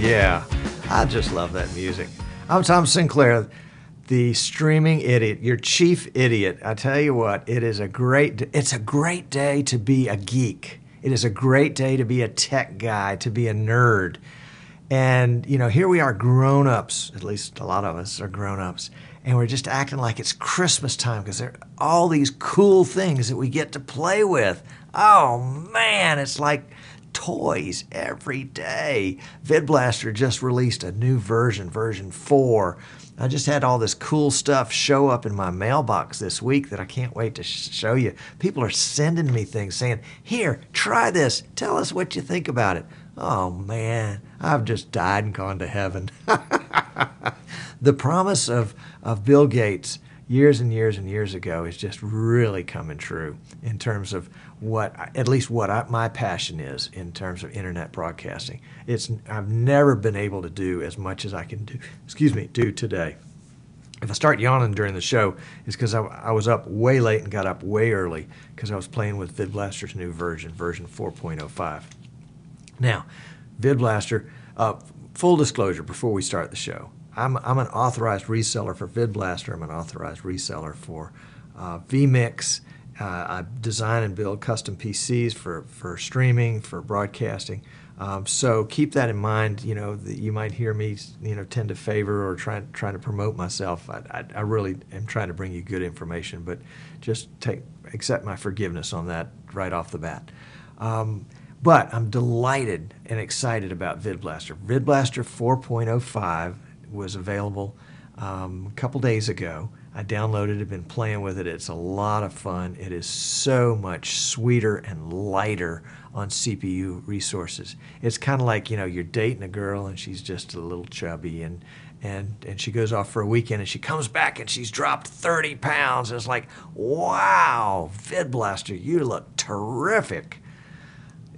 yeah. I just love that music. I'm Tom Sinclair, the streaming idiot, your chief idiot. I tell you what, it's a great day to be a geek. It is a great day to be a tech guy, to be a nerd. And, you know, here we are grown-ups, at least a lot of us are grown-ups, and we're just acting like it's Christmas time because there are all these cool things that we get to play with. Oh, man, it's like toys every day. VidBlaster just released a new version 4. I just had all this cool stuff show up in my mailbox this week that I can't wait to show you. People are sending me things saying, here, try this. Tell us what you think about it. Oh, man, I've just died and gone to heaven. The promise of Bill Gates years and years and years ago is just really coming true in terms of my passion is in terms of internet broadcasting. I've never been able to do as much as I can do today. If I start yawning during the show, it's because I was up way late and got up way early because I was playing with VidBlaster's new version 4.05. Now, VidBlaster, full disclosure before we start the show, I'm an authorized reseller for VidBlaster. I'm an authorized reseller for vMix. I design and build custom PCs for streaming, for broadcasting. So keep that in mind. You know, that you might hear me, tend to favor or try to promote myself. I really am trying to bring you good information, but just accept my forgiveness on that right off the bat. But I'm delighted and excited about VidBlaster. VidBlaster 4.05 was available a couple days ago. I downloaded it, been playing with it. It's a lot of fun. It is so much sweeter and lighter on CPU resources. It's kind of like, you're dating a girl and she's just a little chubby and she goes off for a weekend and she comes back and she's dropped 30 pounds. And it's like, wow, VidBlaster, you look terrific.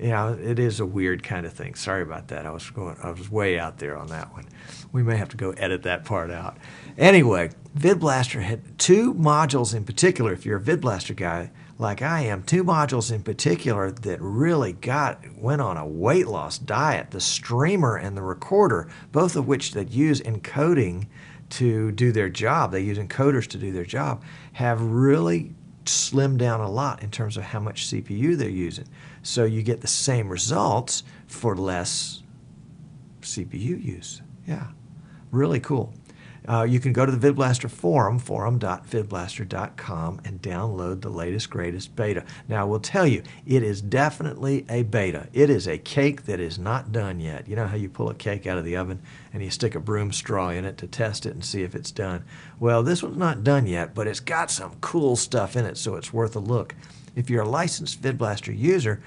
It is a weird kind of thing. Sorry about that. I was way out there on that one. We may have to go edit that part out. Anyway, VidBlaster had 2 modules in particular. If you're a VidBlaster guy like I am, 2 modules in particular that really went on a weight loss diet. The streamer and the recorder, both of which that use encoding to do their job. They use encoders to do their job. Have really slimmed down a lot in terms of how much CPU they're using. So you get the same results for less CPU use. Yeah, really cool. You can go to the VidBlaster forum, forum.vidblaster.com, and download the latest, greatest beta. Now, I will tell you, it is definitely a beta. It is a cake that is not done yet. You know how you pull a cake out of the oven and you stick a broom straw in it to test it and see if it's done? Well, this one's not done yet, but it's got some cool stuff in it, so it's worth a look. If you're a licensed VidBlaster user,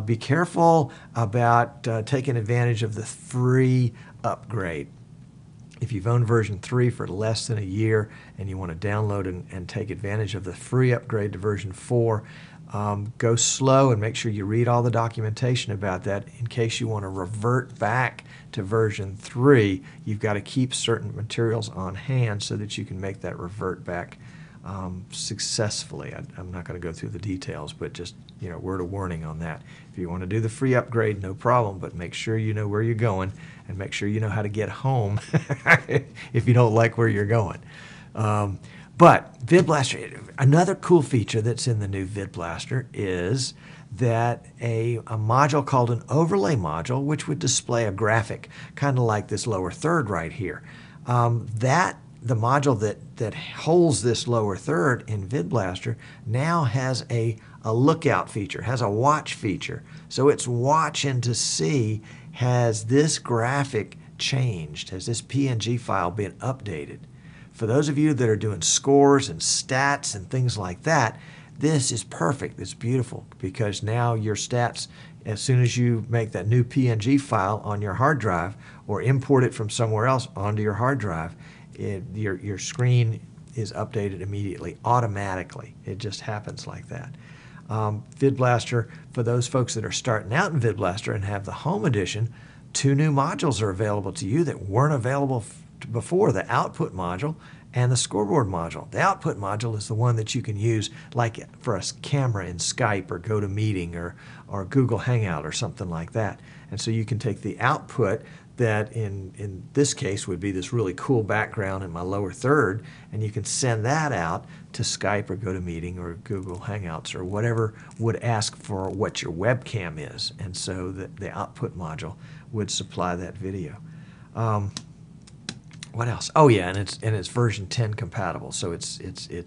be careful about taking advantage of the free upgrade. If you've owned version 3 for less than a year and you want to download and take advantage of the free upgrade to version 4, go slow and make sure you read all the documentation about that. In case you want to revert back to version 3, you've got to keep certain materials on hand so that you can make that revert back successfully. I'm not going to go through the details, but just word of warning on that. If you want to do the free upgrade, no problem, but make sure you know where you're going and make sure you know how to get home if you don't like where you're going. But VidBlaster, another cool feature that's in the new VidBlaster is that a module called an overlay module, which would display a graphic, kind of like this lower third right here. The module that holds this lower third in VidBlaster now has a lookout feature, has a watch feature. So it's watching to see, has this graphic changed? Has this PNG file been updated? For those of you that are doing scores and stats and things like that, this is perfect. It's beautiful because now your stats, as soon as you make that new PNG file on your hard drive or import it from somewhere else onto your hard drive, your screen is updated immediately, automatically. It just happens like that. VidBlaster, for those folks that are starting out in VidBlaster and have the Home Edition, 2 new modules are available to you that weren't available before, the Output module and the Scoreboard module. The Output module is the one that you can use like for a camera in Skype or GoToMeeting or Google Hangout or something like that. And so you can take the output that in this case would be this really cool background in my lower third, and you can send that out to Skype or GoToMeeting or Google Hangouts or whatever would ask for what your webcam is, and so the output module would supply that video. What else? Oh yeah, and it's version 10 compatible, so it's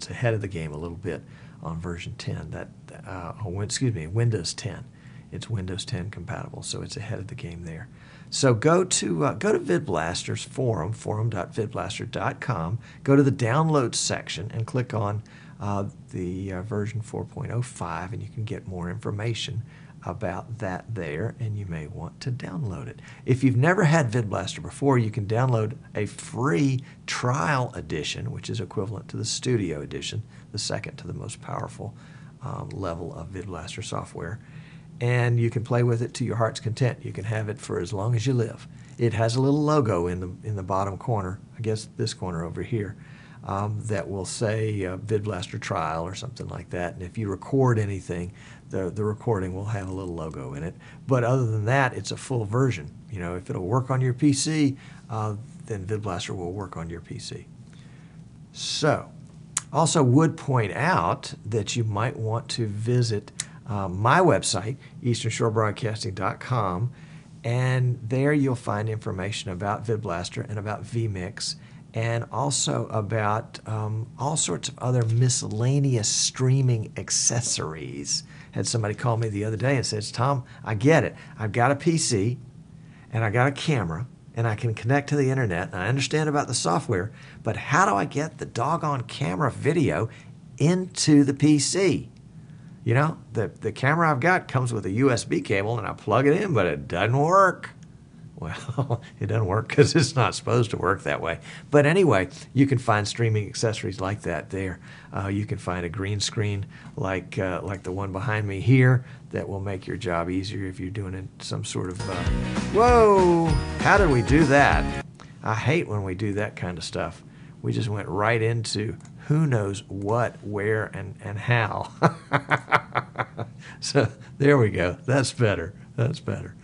ahead of the game a little bit on version 10. Windows 10. It's Windows 10 compatible, so it's ahead of the game there. So go to VidBlaster's forum, forum.vidblaster.com. Go to the downloads section and click on the version 4.05, and you can get more information about that there, and you may want to download it. If you've never had VidBlaster before, you can download a free trial edition, which is equivalent to the Studio edition, the second to the most powerful level of VidBlaster software. And you can play with it to your heart's content. You can have it for as long as you live. It has a little logo in the bottom corner, I guess this corner over here, that will say VidBlaster Trial or something like that. And if you record anything, the recording will have a little logo in it. But other than that, it's a full version. You know, if it'll work on your PC, then VidBlaster will work on your PC. So, also would point out that you might want to visit my website, easternshorebroadcasting.com, and there you'll find information about VidBlaster and about vMix, and also about all sorts of other miscellaneous streaming accessories. Had somebody call me the other day and says, Tom, I get it. I've got a PC, and I got a camera, and I can connect to the internet, and I understand about the software, but how do I get the doggone camera video into the PC? You know, the camera I've got comes with a USB cable, and I plug it in, but it doesn't work. Well, it doesn't work because it's not supposed to work that way. But anyway, you can find streaming accessories like that there. You can find a green screen like the one behind me here that will make your job easier if you're doing some sort of... Whoa! How did we do that? I hate when we do that kind of stuff. We just went right into who knows what, where, and how. So there we go. That's better. That's better.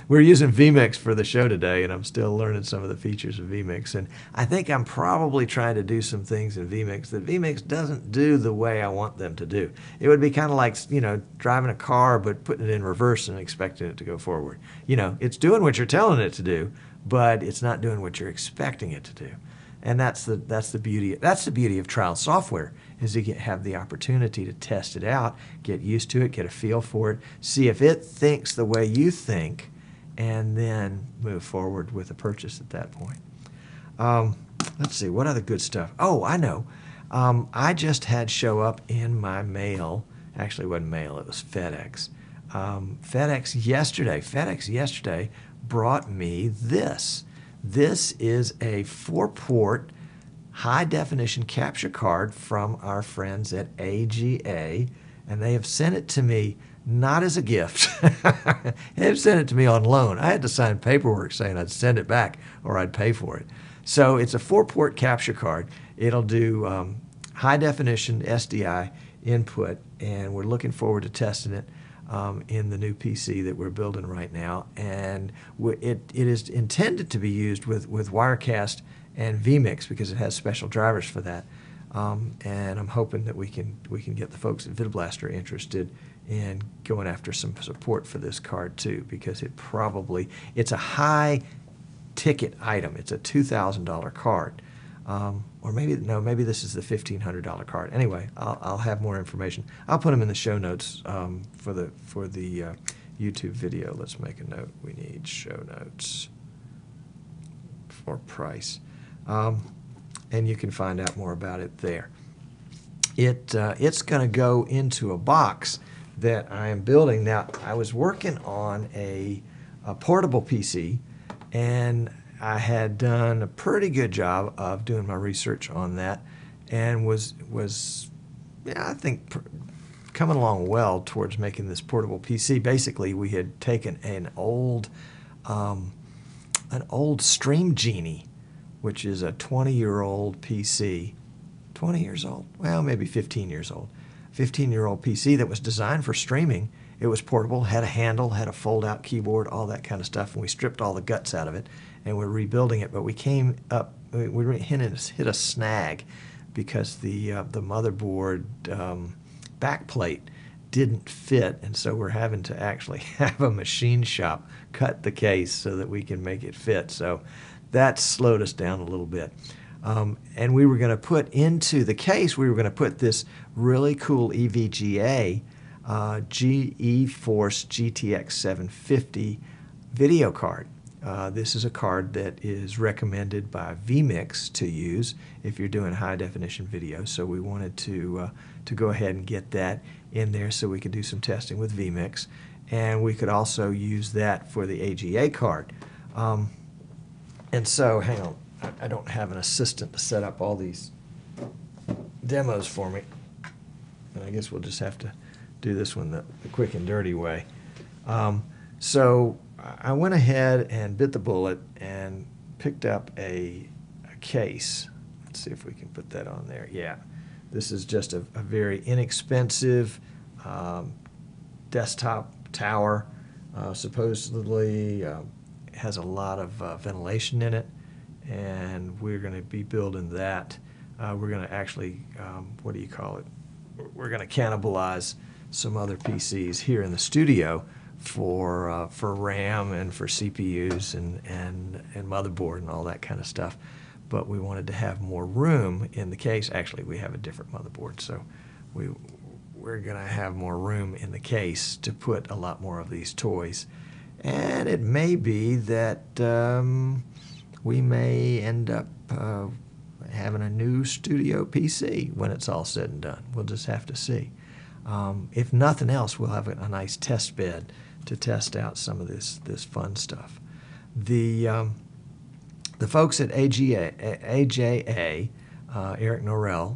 We're using vMix for the show today, and I'm still learning some of the features of vMix. And I think I'm probably trying to do some things in vMix that vMix doesn't do the way I want them to do. It would be kind of like, you know, driving a car but putting it in reverse and expecting it to go forward. You know, it's doing what you're telling it to do, but it's not doing what you're expecting it to do. And that's the beauty of trial software, is you have the opportunity to test it out, get used to it, get a feel for it, see if it thinks the way you think, and then move forward with a purchase at that point. Let's see, what other good stuff? Oh, I know. I just had show up in my mail. Actually, it wasn't mail, it was FedEx. FedEx yesterday brought me this. This is a 4-port high-definition capture card from our friends at AGA, and they have sent it to me not as a gift. They've sent it to me on loan. I had to sign paperwork saying I'd send it back or I'd pay for it. So it's a 4-port capture card. It'll do high-definition SDI input, and we're looking forward to testing it in the new PC that we're building right now. And it is intended to be used with Wirecast and vMix because it has special drivers for that. And I'm hoping that we can get the folks at VidBlaster interested in going after some support for this card too, because it's a high ticket item. It's a $2,000 card. Or maybe this is the $1,500 card. Anyway, I'll have more information. I'll put them in the show notes for the YouTube video. Let's make a note. We need show notes for price, and you can find out more about it there. It's going to go into a box that I am building now. I was working on a portable PC, and I had done a pretty good job of doing my research on that, and was I think coming along well towards making this portable PC. Basically, we had taken an old Stream Genie, which is a 20-year-old PC, 20 years old, well, maybe 15 years old, 15-year-old PC that was designed for streaming. It was portable, had a handle, had a fold-out keyboard, all that kind of stuff, and we stripped all the guts out of it, and we're rebuilding it. But we came up, we hit a snag because the motherboard backplate didn't fit, and so we're having to actually have a machine shop cut the case so that we can make it fit. So that slowed us down a little bit. And we were going to put into the case, we were going to put this really cool EVGA GeForce GTX 750 video card. This is a card that is recommended by vMix to use if you're doing high definition video. So we wanted to go ahead and get that in there so we could do some testing with vMix, and we could also use that for the AGA card. And so, hang on, I don't have an assistant to set up all these demos for me, and I guess we'll just have to do this one the quick and dirty way. So I went ahead and bit the bullet and picked up a case. Let's see if we can put that on there. Yeah, this is just a very inexpensive desktop tower. Supposedly has a lot of ventilation in it, and we're going to be building that. We're going to actually, what do you call it? We're going to cannibalize some other PCs here in the studio for RAM and for CPUs and motherboard and all that kind of stuff. But we wanted to have more room in the case. Actually, we have a different motherboard, so we're going to have more room in the case to put a lot more of these toys. And it may be that we may end up having a new studio PC when it's all said and done. We'll just have to see. If nothing else, we'll have a nice test bed to test out some of this fun stuff. The folks at AJA, Eric Norrell,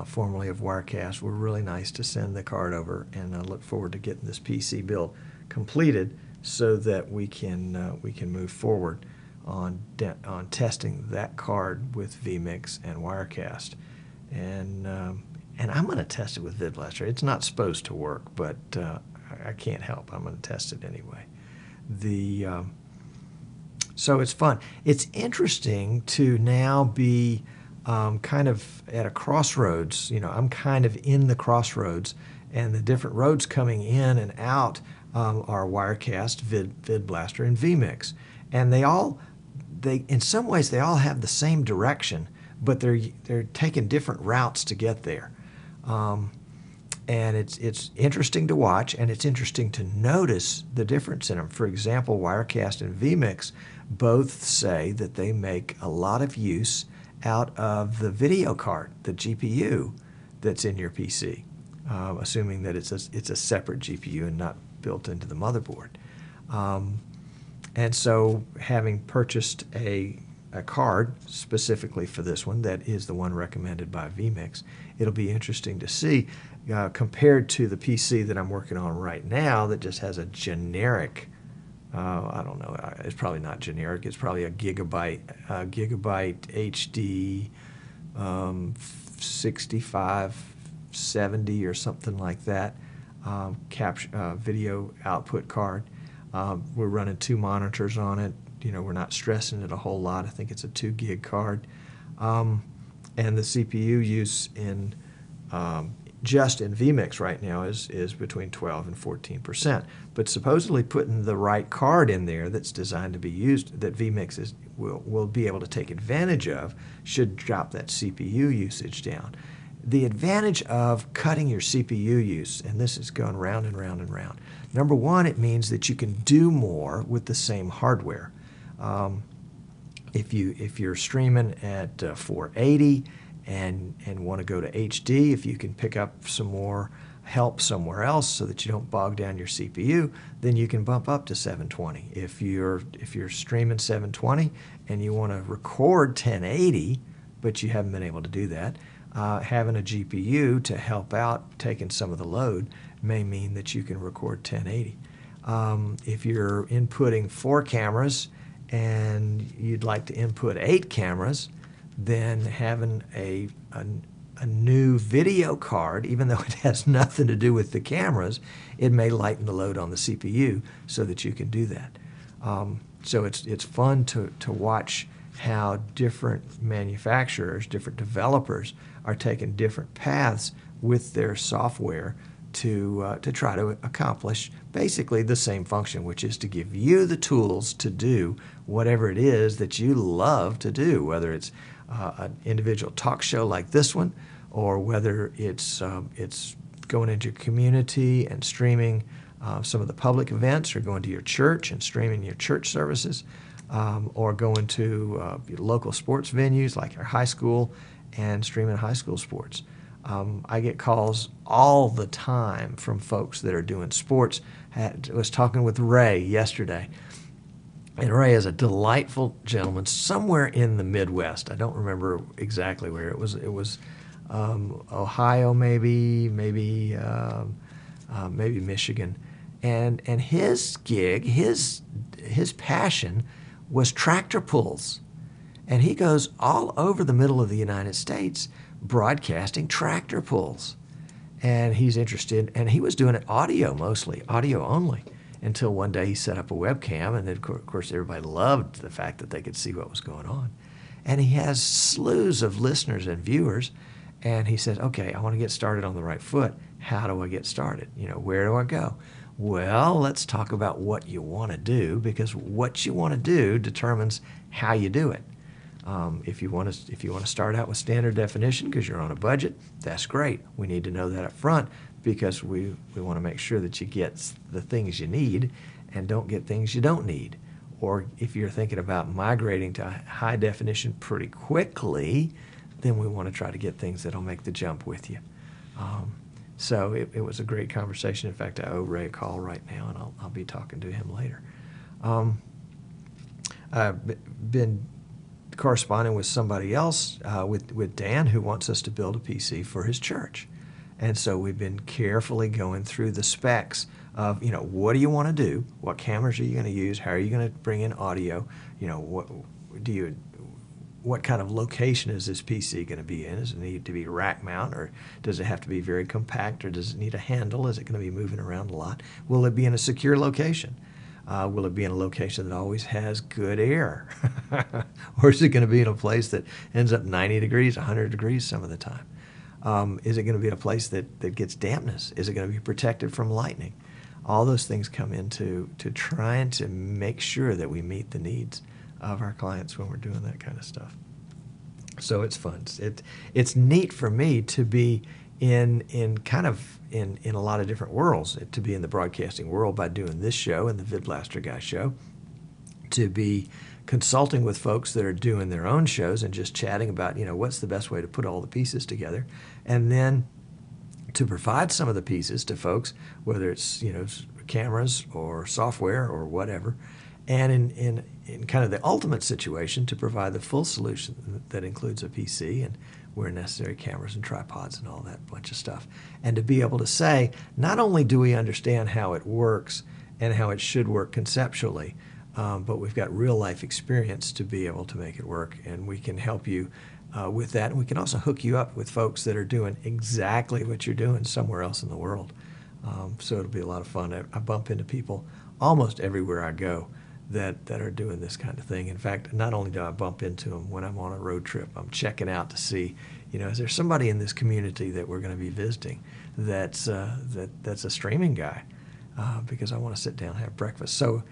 formerly of Wirecast, were really nice to send the card over, and I look forward to getting this PC build completed so that we can move forward on testing that card with vMix and Wirecast, and I'm going to test it with VidBlaster. It's not supposed to work, but I can't help. I'm going to test it anyway. So it's fun. It's interesting to now be kind of at a crossroads. You know, I'm kind of in the crossroads, and the different roads coming in and out are Wirecast, VidBlaster, and vMix, and they in some ways they all have the same direction, but they're taking different routes to get there. And it's interesting to watch, and it's interesting to notice the difference in them. For example, Wirecast and vMix both say that they make a lot of use out of the video card, the GPU that's in your PC, assuming that it's a separate GPU and not built into the motherboard. And so, having purchased a card specifically for this one that is the one recommended by vMix, it'll be interesting to see compared to the PC that I'm working on right now that just has a generic, I don't know, it's probably not generic, it's probably a gigabyte HD 6570 or something like that video output card. We're running 2 monitors on it. You know, we're not stressing it a whole lot. I think it's a 2 gig card. And the CPU use in just in vMix right now is between 12 and 14%. But supposedly putting the right card in there that's designed to be used, that vMix will be able to take advantage of, should drop that CPU usage down. The advantage of cutting your CPU use, and this is going round and round and round. Number one, it means that you can do more with the same hardware. If you're streaming at 480 and want to go to HD, if you can pick up some more help somewhere else so that you don't bog down your CPU, then you can bump up to 720. If you're streaming 720 and you want to record 1080, but you haven't been able to do that, having a GPU to help out taking some of the load may mean that you can record 1080. If you're inputting 4 cameras and you'd like to input 8 cameras, then having a a new video card, even though it has nothing to do with the cameras, it may lighten the load on the CPU so that you can do that. So it's fun to watch how different manufacturers, different developers are taking different paths with their software to try to accomplish basically the same function, which is to give you the tools to do whatever it is that you love to do, whether it's an individual talk show like this one, or whether it's going into your community and streaming some of the public events, or going to your church and streaming your church services, or going to your local sports venues like your high school and streaming high school sports. I get calls all the time from folks that are doing sports. I was talking with Ray yesterday, and Ray is a delightful gentleman somewhere in the Midwest. I don't remember exactly where it was. It was Ohio, maybe Michigan, and his gig, his passion was tractor pulls, and he goes all over the middle of the United States broadcasting tractor pulls, and he's interested, and he was doing it audio mostly, audio only, until one day he set up a webcam, and then of course everybody loved the fact that they could see what was going on, and he has slews of listeners and viewers. And he says, okay, I want to get started on the right foot. How do I get started? Where do I go? Well, let's talk about what you want to do, because what you want to do determines how you do it. If you want to start out with standard definition because you're on a budget, that's great. We need to know that up front, because we want to make sure that you get the things you need and don't get things you don't need. Or if you're thinking about migrating to high definition pretty quickly, then we want to try to get things that'll make the jump with you. So it was a great conversation. In fact, I owe Ray a call right now, and I'll be talking to him later. I've been corresponding with somebody else, with Dan, who wants us to build a PC for his church. And so we've been carefully going through the specs of, what do you want to do? What cameras are you going to use? How are you going to bring in audio? What kind of location is this PC going to be in? Does it need to be rack mount, or does it have to be very compact, or does it need a handle? Is it going to be moving around a lot? Will it be in a secure location? Will it be in a location that always has good air? Or is it going to be in a place that ends up 90 degrees, 100 degrees some of the time? Is it going to be in a place that gets dampness? Is it going to be protected from lightning? All those things come into trying to make sure that we meet the needs of our clients when we're doing that kind of stuff. So it's fun. It's neat for me to be in a lot of different worlds, to be in the broadcasting world by doing this show and the VidBlaster Guy show, to be consulting with folks that are doing their own shows and just chatting about, what's the best way to put all the pieces together, and then to provide some of the pieces to folks, whether it's, cameras or software or whatever, and in kind of the ultimate situation, to provide the full solution that includes a PC and where necessary, cameras and tripods and all that bunch of stuff. And to be able to say, not only do we understand how it works and how it should work conceptually, but we've got real life experience to be able to make it work, and we can help you with that. And we can also hook you up with folks that are doing exactly what you're doing somewhere else in the world. So it'll be a lot of fun. I bump into people almost everywhere I go that are doing this kind of thing. In fact, not only do I bump into them when I'm on a road trip, I'm checking out to see, is there somebody in this community that we're going to be visiting that's a streaming guy, because I want to sit down and have breakfast. So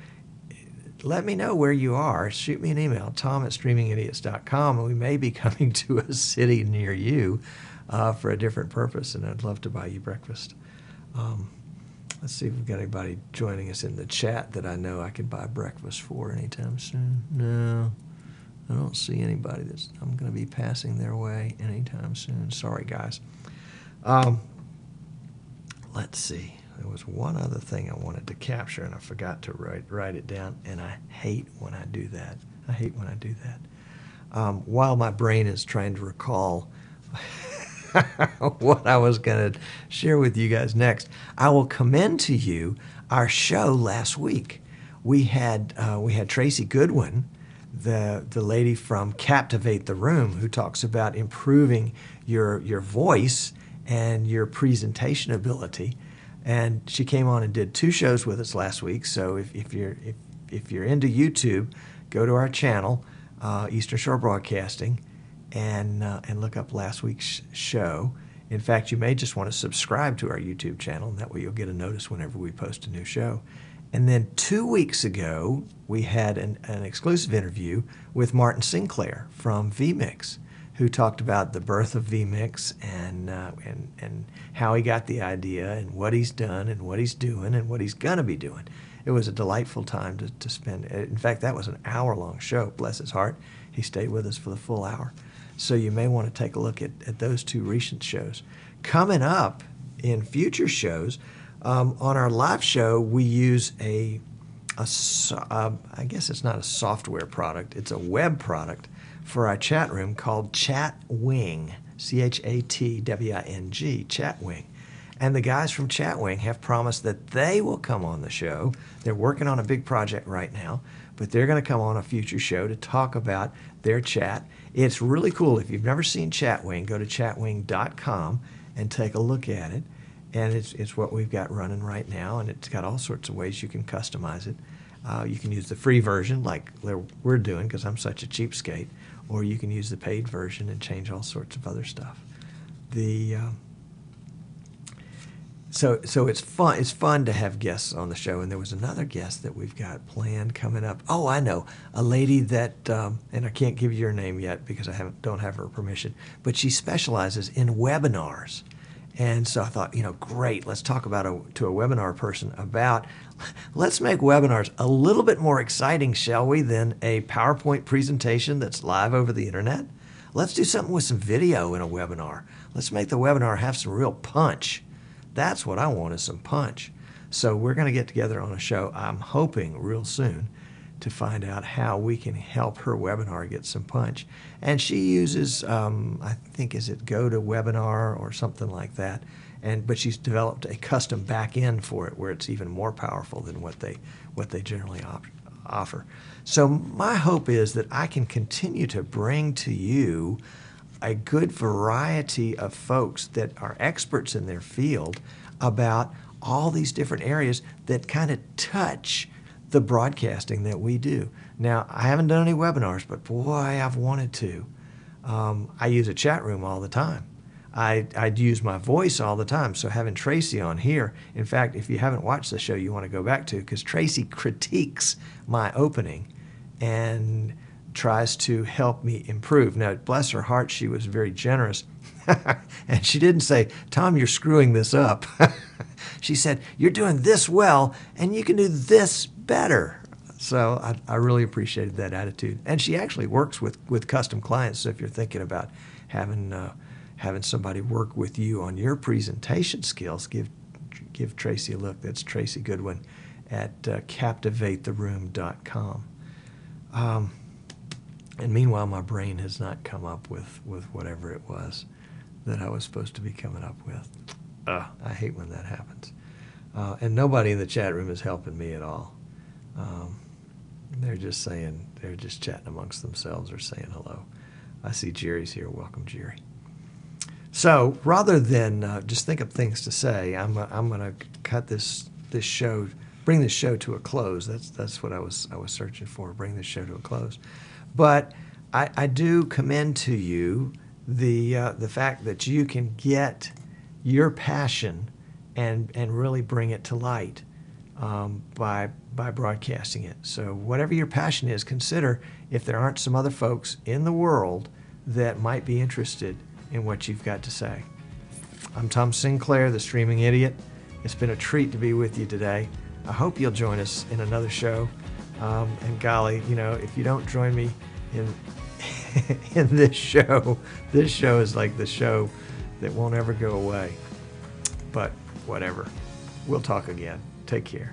let me know where you are. Shoot me an email, tom@streamingidiots.com, and we may be coming to a city near you for a different purpose, and I'd love to buy you breakfast. Let's see if we've got anybody joining us in the chat that I know I could buy breakfast for anytime soon. No, I don't see anybody I'm going to be passing their way anytime soon. Sorry, guys. Let's see. There was one other thing I wanted to capture, and I forgot to write it down, and I hate when I do that. While my brain is trying to recall what I was going to share with you guys next, I will commend to you our show last week. We had Tracy Goodwin the lady from Captivate the Room, who talks about improving your voice and your presentation ability. And she came on and did 2 shows with us last week. So if you're into YouTube, go to our channel, Eastern Shore Broadcasting, and look up last week's show. In fact, you may just want to subscribe to our YouTube channel, and that way you'll get a notice whenever we post a new show. And then 2 weeks ago, we had an exclusive interview with Martin Sinclair from vMix, who talked about the birth of vMix and how he got the idea and what he's done and what he's doing and what he's going to be doing. It was a delightful time to spend. In fact, that was an hour-long show. Bless his heart. He stayed with us for the full hour. So you may want to take a look at those 2 recent shows. Coming up in future shows, on our live show, we use I guess it's not a software product, it's a web product for our chat room called Chatwing, Chatwing, Chatwing. And the guys from Chatwing have promised that they will come on the show. They're working on a big project right now, but they're going to come on a future show to talk about their chat. It's really cool. If you've never seen Chatwing, go to chatwing.com and take a look at it. And it's what we've got running right now, and it's got all sorts of ways you can customize it. You can use the free version like we're doing because I'm such a cheapskate, or you can use the paid version and change all sorts of other stuff. So it's fun. It's fun to have guests on the show, and there was another guest that we've got planned coming up. Oh, I know, a lady that, and I can't give you her name yet because I don't have her permission, but she specializes in webinars. And so I thought, great, let's talk to a webinar person about, let's make webinars a little bit more exciting, shall we, than a PowerPoint presentation that's live over the internet. Let's do something with some video in a webinar. Let's make the webinar have some real punch. That's what I want, is some punch. So we're going to get together on a show, I'm hoping real soon, to find out how we can help her webinar get some punch. And she uses, I think, is it GoToWebinar or something like that. But she's developed a custom back end for it where it's even more powerful than what they generally offer. So my hope is that I can continue to bring to you a good variety of folks that are experts in their field about all these different areas that kind of touch the broadcasting that we do. Now, I haven't done any webinars, but boy, I've wanted to. I use a chat room all the time. I'd use my voice all the time, so having Tracy on here, in fact, if you haven't watched the show, you want to go back to, because Tracy critiques my opening and tries to help me improve. Now, bless her heart, she was very generous, and she didn't say, Tom, you're screwing this up. She said, you're doing this well, and you can do this better. So I really appreciated that attitude. And she actually works with custom clients, so if you're thinking about having somebody work with you on your presentation skills, give Tracy a look. That's Tracy Goodwin at captivatetheroom.com. And meanwhile, my brain has not come up with whatever it was that I was supposed to be coming up with. I hate when that happens. And nobody in the chat room is helping me at all. They're just chatting amongst themselves or saying hello. I see Jerry's here. Welcome, Jerry. So rather than just think of things to say, I'm going to cut this show, bring this show to a close. That's what I was searching for. Bring this show to a close. But I do commend to you the fact that you can get your passion and really bring it to light by broadcasting it. So whatever your passion is, consider if there aren't some other folks in the world that might be interested in what you've got to say. I'm Tom Sinclair, the Streaming Idiot. It's been a treat to be with you today. I hope you'll join us in another show. And golly, if you don't join me in this show is like the show that won't ever go away. But whatever. We'll talk again. Take care.